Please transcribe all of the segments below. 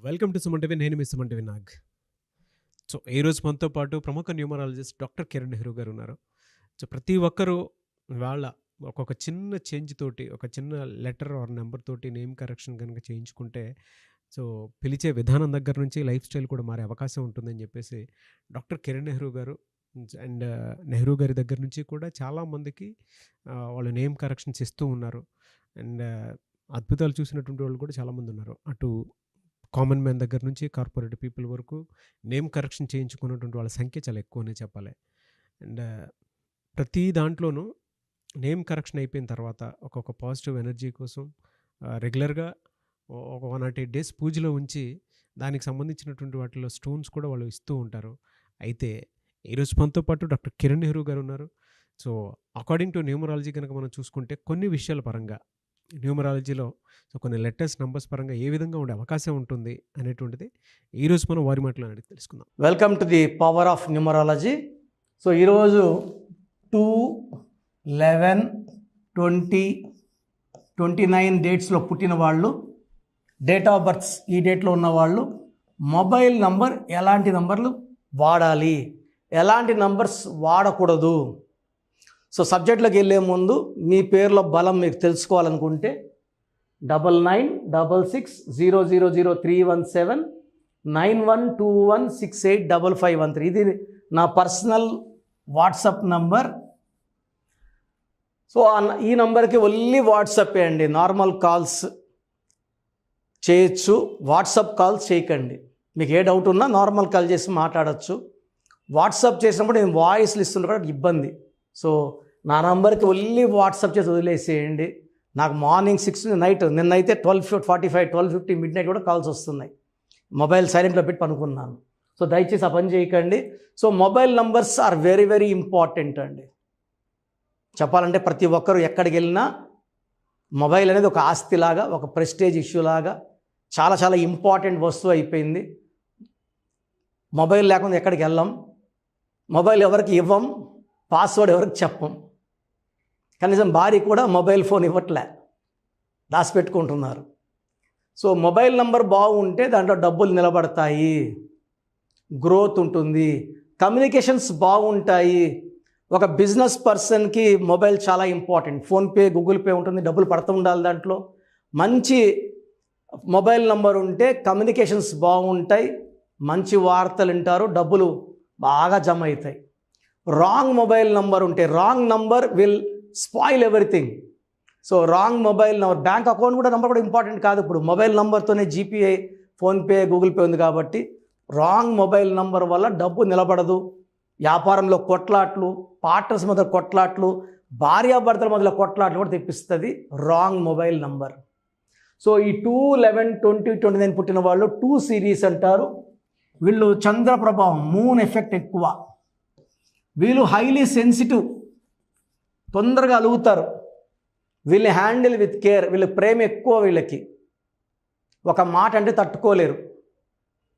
Welcome to Suman TV. నేను మీ Suman TV Nag. So ఈరోజు మనతో పాటు ప్రముఖ న్యూమరాలజిస్ట్ డాక్టర్ కిరణ్ నెహ్రూ గారు ఉన్నారు. సో ప్రతి ఒక్కరూ వాళ్ళ ఒక్కొక్క చిన్న చేంజ్ తోటి, ఒక చిన్న లెటర్ ఆర్ నెంబర్ తోటి నేమ్ కరెక్షన్ కనుక చేయించుకుంటే, సో పిలిచే విధానం దగ్గర నుంచి లైఫ్ స్టైల్ కూడా మారే అవకాశం ఉంటుందని చెప్పేసి డాక్టర్ కిరణ్ నెహ్రూ గారు అండ్ నెహ్రూ గారి దగ్గర నుంచి కూడా చాలామందికి వాళ్ళు నేమ్ కరెక్షన్స్ ఇస్తూ ఉన్నారు. అండ్ అద్భుతాలు చూసినటువంటి వాళ్ళు కూడా చాలామంది ఉన్నారు. అటు కామన్ మ్యాన్ దగ్గర నుంచి కార్పొరేట్ పీపుల్ వరకు నేమ్ కరెక్షన్ చేయించుకున్నటువంటి వాళ్ళ సంఖ్య చాలా ఎక్కువనే చెప్పాలి. అండ్ ప్రతి దాంట్లోనూ నేమ్ కరెక్షన్ అయిపోయిన తర్వాత ఒక్కొక్క పాజిటివ్ ఎనర్జీ కోసం రెగ్యులర్గా ఒక 108 డేస్ పూజలో ఉంచి దానికి సంబంధించినటువంటి వాటిలో స్టోన్స్ కూడా వాళ్ళు ఇస్తూ ఉంటారు. అయితే ఈరోజు మనతో పాటు డాక్టర్ కిరణ్ నెహ్రూ గారు ఉన్నారు. సో అకార్డింగ్ టు న్యూమరాలజీ కనుక మనం చూసుకుంటే కొన్ని విషయాల పరంగా న్యూమరాలజీలో సో కొన్ని లెటర్స్ నంబర్స్ పరంగా ఏ విధంగా ఉండే అవకాశం ఉంటుంది అనేటువంటిది ఈరోజు మనం వారి మాటలో అడిగి తెలుసుకుందాం. Welcome to the power of numerology. So ఈరోజు 2, 11, 20, 29 డేట్స్లో పుట్టిన వాళ్ళు, డేట్ ఆఫ్ బర్త్స్ ఈ డేట్లో ఉన్న వాళ్ళు మొబైల్ నంబర్ ఎలాంటి నంబర్లు వాడాలి, ఎలాంటి నంబర్స్ వాడకూడదు. సో సబ్జెక్ట్లోకి వెళ్ళే ముందు మీ పేర్లో బలం మీకు తెలుసుకోవాలనుకుంటే 9966000317 9121685513 ఇది నా పర్సనల్ వాట్సాప్ నంబర్. సో ఈ నంబర్కి ఓన్లీ వాట్సాప్ అండి, నార్మల్ కాల్స్ చేయొచ్చు, వాట్సాప్ కాల్స్ చేయకండి. మీకు ఏ డౌట్ ఉన్నా నార్మల్ కాల్ చేసి మాట్లాడచ్చు. వాట్సాప్ చేసినప్పుడు నేను వాయిస్లు ఇస్తుంటే కూడా ఇబ్బంది. సో నా నంబర్కి ఓన్లీ వాట్సాప్ చేసి వదిలేసేయండి. నాకు మార్నింగ్ 6 నైట్ నిన్నైతే 12:45, 12:50 మిడ్ నైట్ కూడా కాల్స్ వస్తున్నాయి. మొబైల్ సైలెంట్లో పెట్టి పనుకున్నాను. సో దయచేసి ఆ పని చేయకండి. So mobile numbers are very very important అండి. చెప్పాలంటే ప్రతి ఒక్కరు ఎక్కడికి వెళ్ళినా మొబైల్ అనేది ఒక ఆస్తిలాగా, ఒక ప్రెస్టేజ్ ఇష్యూ లాగా చాలా చాలా ఇంపార్టెంట్ వస్తువు అయిపోయింది. మొబైల్ లేకుండా ఎక్కడికి వెళ్ళాం, మొబైల్ ఎవరికి ఇవ్వం, పాస్వర్డ్ ఎవరికి చెప్పం. కనీసం భార్య కూడా మొబైల్ ఫోన్ ఇవ్వట్లే, దాచిపెట్టుకుంటున్నారు. సో మొబైల్ నంబర్ బాగుంటే దాంట్లో డబ్బులు నిలబడతాయి, గ్రోత్ ఉంటుంది, కమ్యూనికేషన్స్ బాగుంటాయి. ఒక బిజినెస్ పర్సన్కి మొబైల్ చాలా ఇంపార్టెంట్. ఫోన్పే, గూగుల్ పే ఉంటుంది, డబ్బులు పడుతూ ఉండాలి. దాంట్లో మంచి మొబైల్ నంబర్ ఉంటే కమ్యూనికేషన్స్ బాగుంటాయి, మంచి వార్తలు వింటారు, డబ్బులు బాగా జమ అవుతాయి. రాంగ్ మొబైల్ నంబర్ ఉంటే wrong number will spoil everything. So wrong mobile number, bank account కూడా నెంబర్ కూడా ఇంపార్టెంట్ కాదు. ఇప్పుడు మొబైల్ నెంబర్తోనే జీపీఐ, ఫోన్పే, గూగుల్ పే ఉంది కాబట్టి రాంగ్ మొబైల్ నంబర్ వల్ల డబ్బు నిలబడదు. వ్యాపారంలో కొట్లాట్లు, పార్ట్నర్స్ మధ్య కొట్లాట్లు, భార్యాభర్తల మధ్య కొట్లాట్లు కూడా తెప్పిస్తుంది రాంగ్ మొబైల్ నంబర్. సో ఈ 2, 11, 20, 29 పుట్టిన వాళ్ళు 2 సిరీస్ అంటారు. వీళ్ళు చంద్ర ప్రభావం, మూన్ ఎఫెక్ట్ ఎక్కువ. వీళ్ళు హైలీ సెన్సిటివ్, తొందరగా అలుగుతారు. వీళ్ళని హ్యాండిల్ విత్ కేర్, వీళ్ళ ప్రేమ ఎక్కువ. వీళ్ళకి ఒక మాట అంటే తట్టుకోలేరు.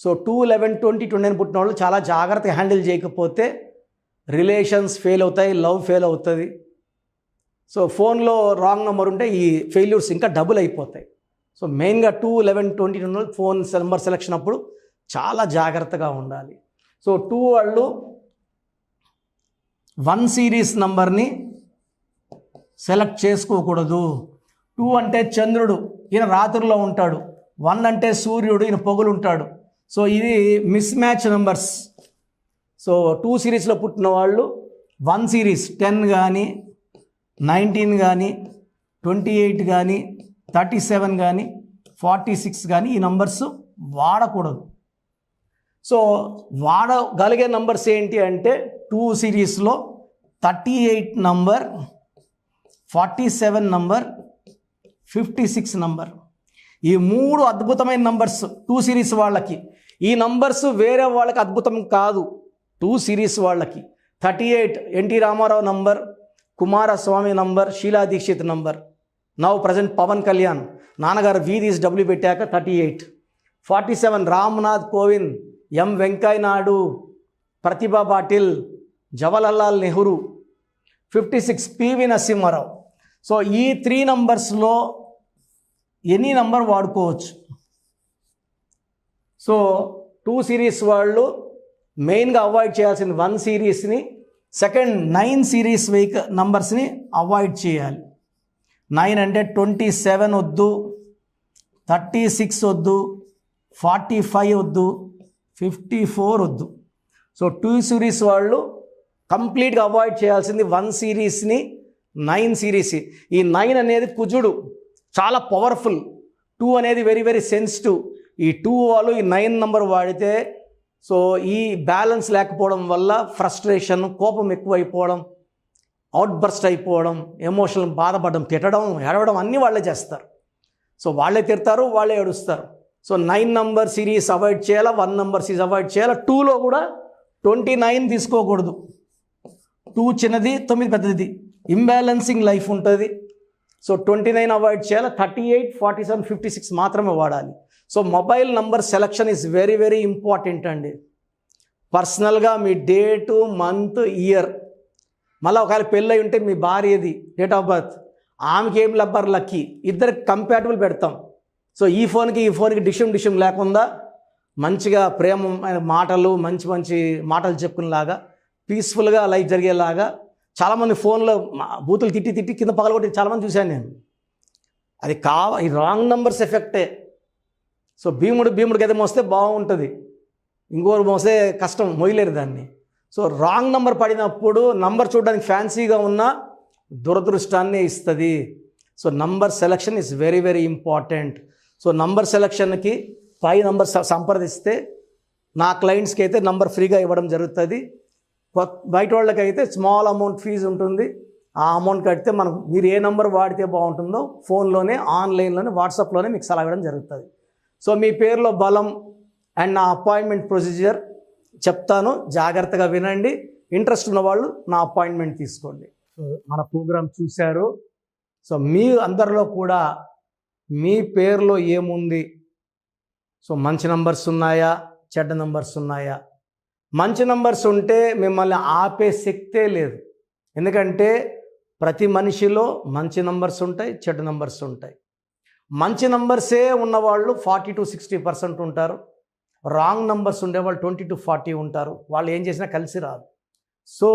సో 2, 11, 20, 29 పుట్టిన వాళ్ళు చాలా జాగ్రత్తగా హ్యాండిల్ చేయకపోతే రిలేషన్స్ ఫెయిల్ అవుతాయి, లవ్ ఫెయిల్ అవుతుంది. సో ఫోన్లో రాంగ్ నెంబర్ ఉంటే ఈ ఫెయిల్యూర్స్ ఇంకా డబుల్ అయిపోతాయి. సో మెయిన్గా 2, 11, 20 ఫోన్ నెంబర్ సెలెక్షన్ అప్పుడు చాలా జాగ్రత్తగా ఉండాలి. సో 2 వాళ్ళు 1 సిరీస్ నంబర్ని సెలెక్ట్ చేసుకోకూడదు. 2 అంటే చంద్రుడు, ఈయన రాత్రిలో ఉంటాడు. 1 అంటే సూర్యుడు, ఈయన పొగులు ఉంటాడు. సో ఇది మిస్ మ్యాచ్ నెంబర్స్. సో 2 సిరీస్లో పుట్టిన వాళ్ళు 1 సిరీస్ 10 కానీ, 19 కానీ, 28 కానీ, 37 కానీ, 46 కానీ ఈ నంబర్స్ వాడకూడదు. సో వాడగలిగే నంబర్స్ ఏంటి అంటే 2 సిరీస్లో 38 నంబర్, 47 నంబర్, 56 నంబర్. ఈ 3 అద్భుతమైన నంబర్స్ 2 సిరీస్ వాళ్ళకి. ఈ నంబర్స్ వేరే వాళ్ళకి అద్భుతం కాదు, 2 సిరీస్ వాళ్ళకి. 38 NT Rama Rao number, Kumaraswamy number, Sheila Dikshit number. Now present Pawan Kalyan నాన్నగారు వీధీస్ డబ్ల్యూ పెట్టాక 38. 47 రామ్నాథ్ కోవింద్, ఎం వెంకయ్య నాయుడు, ప్రతిభా పాటిల్, జవహర్లాల్ నెహ్రూ. 56 పివి నరసింహారావు. సో ఈ 3 నంబర్స్లో ఎనీ నంబర్ వాడుకోవచ్చు. సో 2 సిరీస్ వాళ్ళు మెయిన్గా అవాయిడ్ చేయాల్సింది 1 సిరీస్ని, సెకండ్ 9 సిరీస్ నంబర్స్ని అవాయిడ్ చేయాలి. 9 అంటే 27 వద్దు, 36 వద్దు, 45 వద్దు, 54 వద్దు. సో 2 సిరీస్ వాళ్ళు కంప్లీట్గా అవాయిడ్ చేయాల్సింది 1 సిరీస్ని, 9 సిరీస్. ఈ 9 అనేది కుజుడు, చాలా పవర్ఫుల్. 2 అనేది వెరీ వెరీ సెన్సిటివ్. ఈ 2 వాళ్ళు ఈ 9 నంబర్ వాడితే సో ఈ బ్యాలెన్స్ లేకపోవడం వల్ల ఫ్రస్ట్రేషన్, కోపం ఎక్కువైపోవడం, అవుట్ బర్స్ట్ అయిపోవడం, ఎమోషనల్ బాధపడడం, తిట్టడం, ఏడవడం అన్నీ వాళ్ళే చేస్తారు. సో వాళ్ళే తిడతారు, వాళ్ళే ఏడుస్తారు. సో 9 నంబర్ సిరీస్ అవాయిడ్ చేయాలా, 1 నంబర్ సిరీస్ అవాయిడ్ చేయాలా. 2లో కూడా 29 తీసుకోకూడదు. 2 చిన్నది, 9 పెద్దది, ఇంబ్యాలెన్సింగ్ లైఫ్ ఉంటుంది. సో 29 అవాయిడ్ చేయాలి. 38, 47, 56 మాత్రమే వాడాలి. So mobile number selection is very very important అండి. పర్సనల్గా మీ డేటు, మంత్, ఇయర్, మళ్ళీ ఒకవేళ పెళ్ళి ఉంటే మీ భార్యది డేట్ ఆఫ్ బర్త్, ఆమెకి ఏం నెంబర్ లక్కీ, ఇద్దరికి కంపాటబుల్ పెడతాం. సో ఈ ఫోన్కి డిషం లేకుండా మంచిగా ప్రేమమైన మాటలు, మంచి మంచి మాటలు చెప్పుకునేలాగా, పీస్ఫుల్గా లైఫ్ జరిగేలాగా. చాలామంది ఫోన్లో బూతులు తిట్టి కింద పగలగొట్టి చాలామంది చూశాను నేను. అది ఈ రాంగ్ నంబర్స్ ఎఫెక్టే. సో భీముడికి ఏదో మోస్తే బాగుంటుంది, ఇంకోరు మోస్తే కష్టం, మొయ్యలేరు దాన్ని. సో రాంగ్ నంబర్ పడినప్పుడు నంబర్ చూడడానికి ఫ్యాన్సీగా ఉన్న దురదృష్టాన్ని ఇస్తుంది. So number selection is very very important. So number సెలక్షన్కి 5 నంబర్స్ సంప్రదిస్తే నా క్లయింట్స్కి అయితే నంబర్ ఫ్రీగా ఇవ్వడం జరుగుతుంది. బయట వాళ్ళకైతే స్మాల్ అమౌంట్ ఫీజు ఉంటుంది. ఆ అమౌంట్ కడితే మీరు ఏ నంబర్ వాడితే బాగుంటుందో ఫోన్లోనే, ఆన్లైన్లోనే, వాట్సాప్లోనే మీకు సలహా ఇవ్వడం జరుగుతుంది. సో మీ పేరులో బలం అండ్ నా అపాయింట్మెంట్ ప్రొసీజర్ చెప్తాను, జాగ్రత్తగా వినండి. ఇంట్రెస్ట్ ఉన్న వాళ్ళు నా అపాయింట్మెంట్ తీసుకోండి. సో మన ప్రోగ్రాం చూశారు. సో మీ అందరిలో కూడా మీ పేరులో ఏముంది, సో మంచి నంబర్స్ ఉన్నాయా, చెడ్డ నంబర్స్ ఉన్నాయా? మంచి నంబర్స్ ఉంటే మిమ్మల్ని ఆపే శక్తే లేదు. ఎందుకంటే ప్రతి మనిషిలో మంచి నంబర్స్ ఉంటాయి, చెడ్డ నంబర్స్ ఉంటాయి. మంచి నంబర్సే ఉన్నవాళ్ళు 40 to 60% ఉంటారు. రాంగ్ నంబర్స్ ఉండేవాళ్ళు 20 to 40 ఉంటారు. వాళ్ళు ఏం చేసినా కలిసి రాదు. సో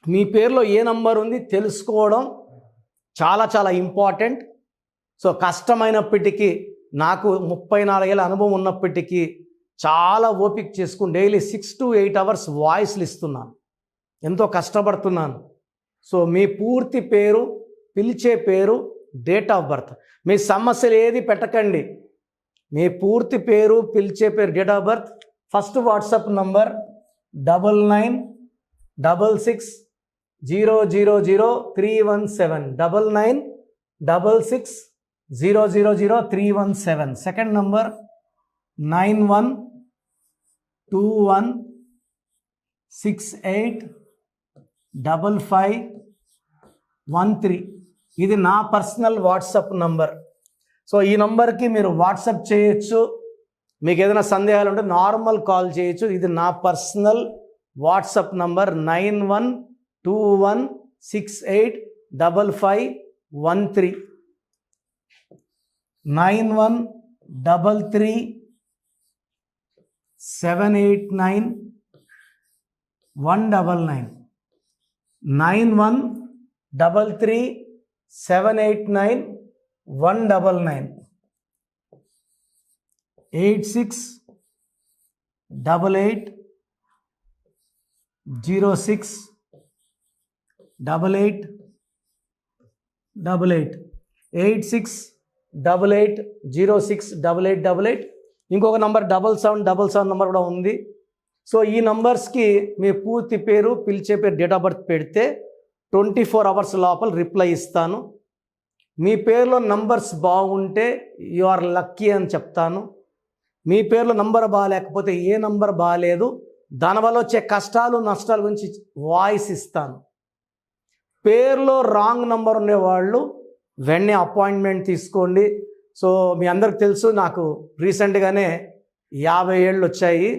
మీ పేరులో ఏ నంబర్ ఉంది తెలుసుకోవడం చాలా చాలా ఇంపార్టెంట్. సో కష్టమైనప్పటికీ, నాకు 34 ఏళ్ళ అనుభవం ఉన్నప్పటికీ చాలా ఓపిక చేసుకుని డైలీ 6 to 8 hours వాయిస్లు ఇస్తున్నాను, ఎంతో కష్టపడుతున్నాను. సో మీ పూర్తి పేరు, పిలిచే పేరు, డేట్ ఆఫ్ బర్త్, మీ సమస్యలు ఏది పెట్టకండి. మీ పూర్తి పేరు, పిలిచే పేరు, date of birth, first WhatsApp number 9966000317, 9966000317. Second number 9121685513. ఇది నా పర్సనల్ వాట్సాప్ నంబర్. సో ఈ నంబర్కి మీరు వాట్సాప్ చేయొచ్చు. మీకు ఏదైనా సందేహాలు ఉంటే నార్మల్ కాల్ చేయొచ్చు. ఇది నా పర్సనల్ వాట్సాప్ నంబర్ 9121685513, 9133789199, 9133789199, 8688068888, 8688068888. ఇంకొక నంబర్ 7777 నంబర్ కూడా ఉంది. సో ఈ నంబర్స్కి మీ పూర్తి పేరు, పిలిచే పేరు, డేట్ ఆఫ్ బర్త్ పెడితే 24 hours లోపల రిప్లై ఇస్తాను. మీ పేరులో నంబర్స్ బాగుంటే యు ఆర్ లక్కీ అని చెప్తాను. మీ పేరులో నంబర్ బాగాలేకపోతే ఏ నంబర్ బాగాలేదు, దానివల్ల వచ్చే కష్టాలు, నష్టాల గురించి వాయిస్ ఇస్తాను. పేరులో రాంగ్ నంబర్ ఉండేవాళ్ళు వెంటనే అపాయింట్మెంట్ తీసుకోండి. సో మీ అందరికి తెలుసు, నాకు రీసెంట్గానే 50 ఏళ్ళు వచ్చాయి.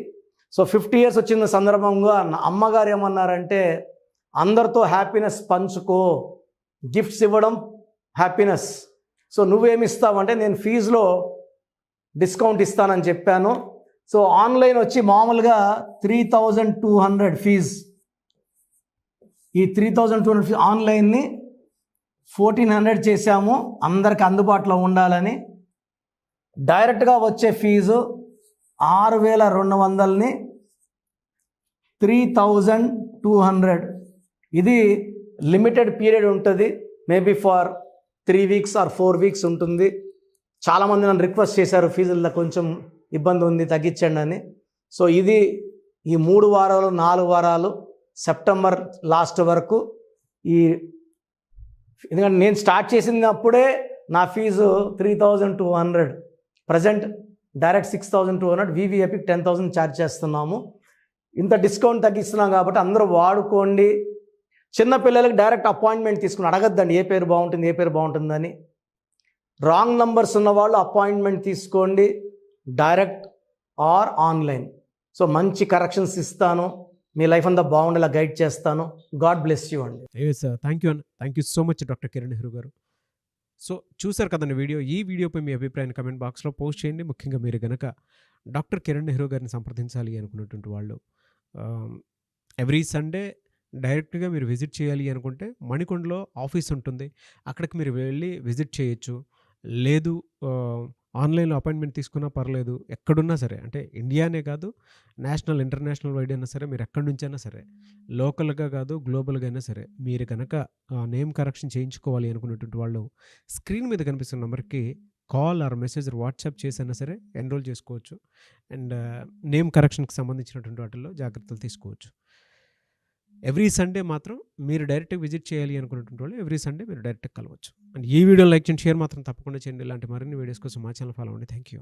సో 50 years వచ్చిన సందర్భంగా అమ్మగారు ఏమన్నారంటే, అందరితో హ్యాపీనెస్ పంచుకో, గిఫ్ట్స్ ఇవ్వడం హ్యాపీనెస్. సో నువ్వేమి ఇస్తావంటే, నేను ఫీజులో డిస్కౌంట్ ఇస్తానని చెప్పాను. సో ఆన్లైన్ వచ్చి మామూలుగా 3200 ఫీజ్. ఈ 3200 ఫీజ్ ఆన్లైన్ని 1400 చేశాము అందరికి అందుబాటులో ఉండాలని. డైరెక్ట్గా వచ్చే ఫీజు 6200ని 3200. ఇది లిమిటెడ్ పీరియడ్ ఉంటుంది, maybe for 3 weeks or 4 weeks ఉంటుంది. చాలామంది నన్ను రిక్వెస్ట్ చేశారు ఫీజుల్లో కొంచెం ఇబ్బంది ఉంది తగ్గించండి అని. సో ఇది ఈ 3 వారాలు 4 వారాలు సెప్టెంబర్ లాస్ట్ వరకు. ఈ ఎందుకంటే నేను స్టార్ట్ చేసినప్పుడే నా fee 3200, present direct 6200, VVIP 10,000 charge చేస్తున్నాము. ఇంత డిస్కౌంట్ తగ్గిస్తున్నాం కాబట్టి అందరూ వాడుకోండి. చిన్నపిల్లలకి డైరెక్ట్ అపాయింట్మెంట్ తీసుకుని అడగద్దండి ఏ పేరు బాగుంటుంది ఏ పేరు బాగుంటుందని. రాంగ్ నంబర్స్ ఉన్న వాళ్ళు అపాయింట్మెంట్ తీసుకోండి, డైరెక్ట్ ఆర్ ఆన్లైన్. సో మంచి కరెక్షన్స్ ఇస్తాను, మీ లైఫ్ అంతా బాగుండేలా గైడ్ చేస్తాను. గాడ్ బ్లెస్ యూ అండి. సార్, థ్యాంక్ యూ అన్న, thank you so much doctor Kiran Nehru గారు. సో చూసారు కదండి వీడియో. ఈ వీడియోపై మీ అభిప్రాయాన్ని కమెంట్ బాక్స్లో పోస్ట్ చేయండి. ముఖ్యంగా మీరు కనుక డాక్టర్ కిరణ్ నెహ్రూ గారిని సంప్రదించాలి అనుకున్నటువంటి వాళ్ళు ఎవ్రీ సండే డైరెక్ట్గా మీరు విజిట్ చేయాలి అనుకుంటే మణికొండలో ఆఫీస్ ఉంటుంది, అక్కడికి మీరు వెళ్ళి విజిట్ చేయొచ్చు. లేదు ఆన్లైన్లో అపాయింట్మెంట్ తీసుకున్నా పర్లేదు, ఎక్కడున్నా సరే, అంటే ఇండియానే కాదు నేషనల్ ఇంటర్నేషనల్ వైడ్ అయినా సరే, మీరు ఎక్కడి నుంచైనా సరే, లోకల్గా కాదు గ్లోబల్గా అయినా సరే, మీరు కనుక నేమ్ కరెక్షన్ చేయించుకోవాలి అనుకున్నటువంటి వాళ్ళు స్క్రీన్ మీద కనిపిస్తున్న నెంబర్కి కాల్ ఆర్ మెసేజ్ వాట్సాప్ చేసైనా సరే ఎన్రోల్ చేసుకోవచ్చు. అండ్ నేమ్ కరెక్షన్కి సంబంధించినటువంటి వాటిల్లో జాగ్రత్తలు తీసుకోవచ్చు. ఎవ్రీ సండే మాత్రం మీరు డైరెక్ట్గా విజిట్ చేయాలి అనుకున్నటువంటి వాళ్ళు ఎవ్రీ సండే మీరు డైరెక్ట్గా కలవచ్చు. అండ్ ఈ వీడియో లైక్ చేయండి, షేర్ మాత్రం తప్పకుండా చేయండి. ఇలాంటి మరిన్ని వీడియోస్ కోసం మా ఛానల్ ఫాలో అవ్వండి. Thank you.